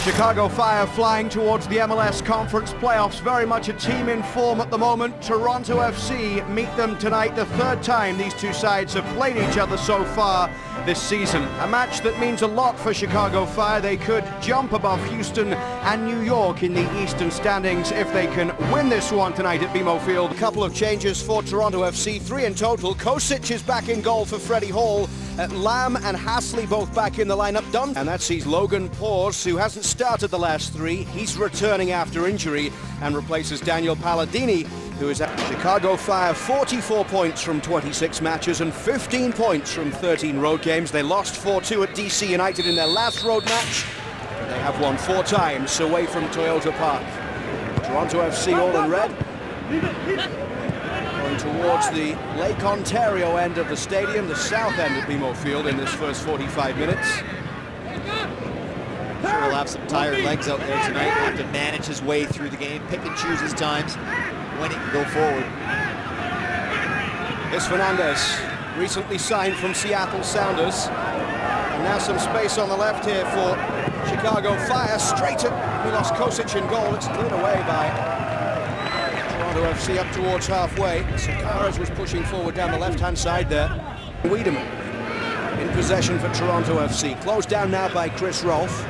Chicago Fire flying towards the MLS Conference playoffs, very much a team in form at the moment. Toronto FC meet them tonight, the third time these two sides have played each other so far this season. A match that means a lot for Chicago Fire. They could jump above Houston and New York in the Eastern standings if they can win this one tonight at BMO Field. A couple of changes for Toronto FC, 3 in total. Kosic is back in goal for Freddie Hall. Lamb and Hasley both back in the lineup, done. And that sees Logan Paws, who hasn't started the last 3. He's returning after injury and replaces Daniel Palladini, who is at Chicago Fire. 44 points from 26 matches and 15 points from 13 road games. They lost 4-2 at DC United in their last road match. They have won 4 times away from Toyota Park. Toronto FC all in red. Going towards the Lake Ontario end of the stadium, the south end of BMO Field in this first 45 minutes. Sure, he'll have some tired legs out there tonight. He'll have to manage his way through the game, pick and choose his times when he can go forward. Here's Fernandez, recently signed from Seattle Sounders. And now some space on the left here for Chicago Fire. Straight at Milos Kosic in goal. It's cleared away by Toronto FC up towards halfway. Sakaras was pushing forward down the left-hand side there. Wiedemann in possession for Toronto FC. Closed down now by Chris Rolfe.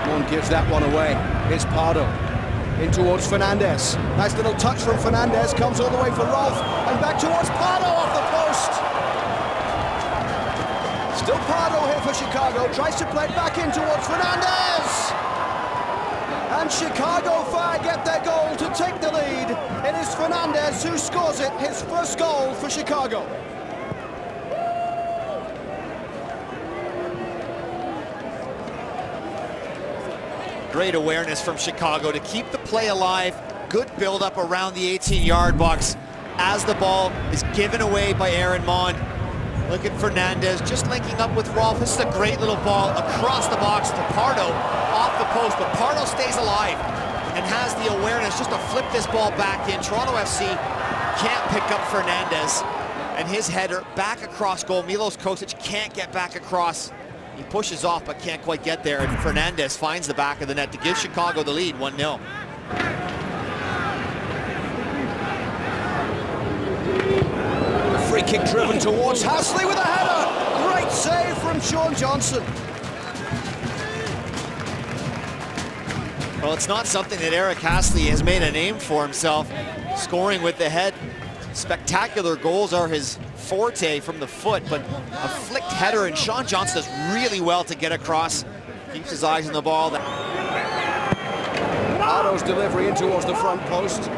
One gives that one away. Here's Pardo in towards Fernandez. Nice little touch from Fernandez. Comes all the way for Rolfe and back towards Pardo off the post. Still Pardo here for Chicago. Tries to play it back in towards Fernandez. And Chicago Fire get their goal to take the lead. It is Fernandez who scores it, his first goal for Chicago. Great awareness from Chicago to keep the play alive. Good build-up around the 18-yard box as the ball is given away by Aaron Mond. Look at Fernandez just linking up with Rolfe. This is a great little ball across the box to Pardo off the post, but Pardo stays alive and has the awareness just to flip this ball back in. Toronto FC can't pick up Fernandez, and his header back across goal. Milos Kosic can't get back across. He pushes off but can't quite get there, and Fernandez finds the back of the net to give Chicago the lead, 1-0. Free kick driven towards Hasley with a header. Great save from Sean Johnson. Well, it's not something that Eric Hasley has made a name for himself, scoring with the head. Spectacular goals are his forte from the foot, but a flicked header, and Sean Johnson does really well to get across. Keeps his eyes on the ball. Pardo's delivery in towards the front post.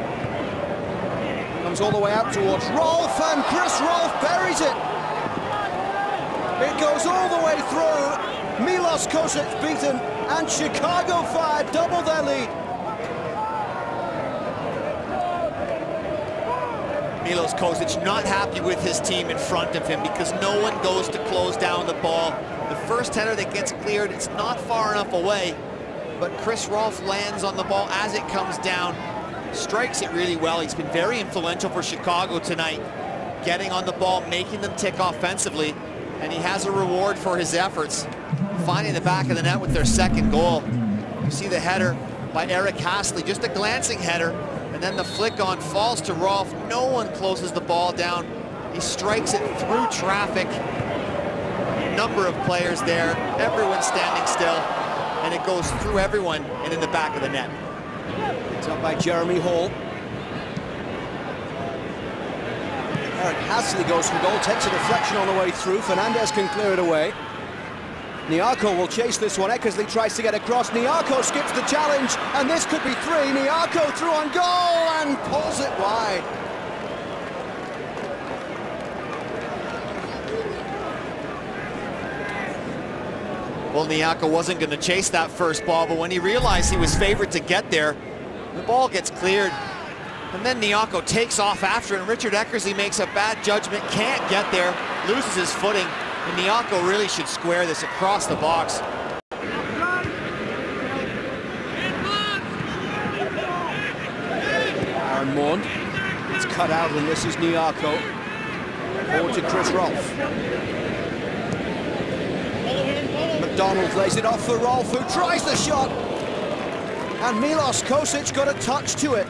Comes all the way out towards Rolfe, and Chris Rolfe buries it. It goes all the way through. Milos Kosic beaten, and Chicago Fire double their lead. Milos Kosic not happy with his team in front of him because no one goes to close down the ball. The first header that gets cleared, it's not far enough away, but Chris Rolfe lands on the ball as it comes down. Strikes it really well. He's been very influential for Chicago tonight, getting on the ball, making them tick offensively, and he has a reward for his efforts, finding the back of the net with their second goal. You see the header by Eric Hasley, just a glancing header, and then the flick on falls to Rolfe. No one closes the ball down. He strikes it through traffic. Number of players there, everyone standing still, and it goes through everyone and in the back of the net. It's up by Jeremy Hall. Eric Hasley goes for goal, takes a deflection on the way through. Fernandez can clear it away. Nyarko will chase this one. Eckersley tries to get across. Nyarko skips the challenge, and this could be 3. Nyarko through on goal and pulls it wide. Well, Nyarko wasn't going to chase that first ball, but when he realized he was favored to get there, the ball gets cleared, and then Nyarko takes off after it, and Richard Eckersley makes a bad judgment, can't get there, loses his footing, and Nyarko really should square this across the box. Aaron Mond, it's cut out, and this is Nyarko. Forward to Chris Rolfe. McDonald lays it off for Rolf, who tries the shot. And Milos Kosic got a touch to it.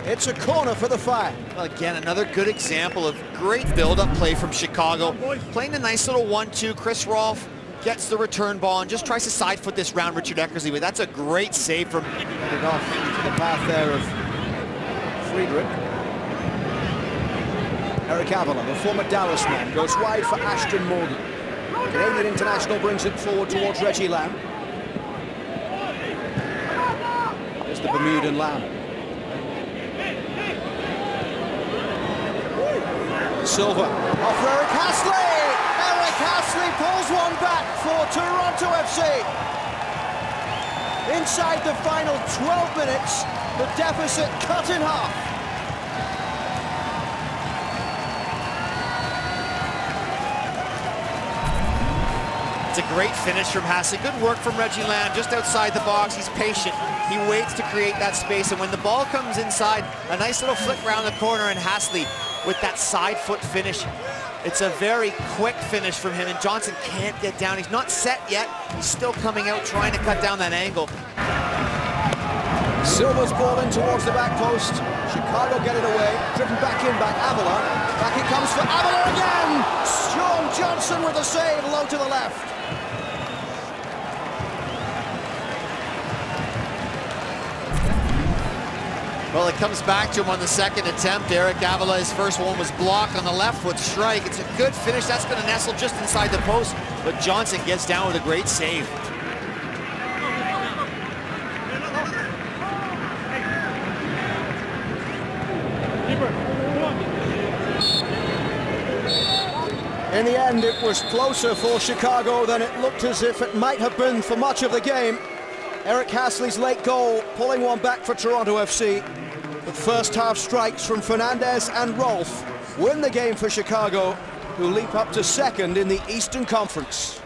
It's a corner for the Fire. Well, again, another good example of great build-up play from Chicago. Playing a nice little 1-2. Chris Rolf gets the return ball and just tries to side foot this round Richard Eckersley, but that's a great save from... It off into the path there of Friedrich. Eric Avila, the former Dallas man, goes wide for Ashton Morgan. The Canadian international brings it forward towards Reggie Lamb. There's the Bermudan Lamb. Silva, off for Eric Hasley! Eric Hasley pulls one back for Toronto FC. Inside the final 12 minutes, the deficit cut in half. It's a great finish from Hasley. Good work from Reggie Lamb just outside the box. He's patient. He waits to create that space, and when the ball comes inside, a nice little flick around the corner, and Hasley with that side foot finish. It's a very quick finish from him, and Johnson can't get down. He's not set yet. He's still coming out trying to cut down that angle. Silva's ball in towards the back post. Chicago get it away. Driven back in by Avila. Back it comes for Avila again. Sean Johnson with a save low to the left. Well, it comes back to him on the second attempt. Eric Avila, his first one was blocked on the left foot strike. It's a good finish. That's going to nestle just inside the post, but Johnson gets down with a great save. In the end, it was closer for Chicago than it looked as if it might have been for much of the game. Eric Hasley's late goal pulling one back for Toronto FC. But first half strikes from Fernandez and Rolf win the game for Chicago, who leap up to second in the Eastern Conference.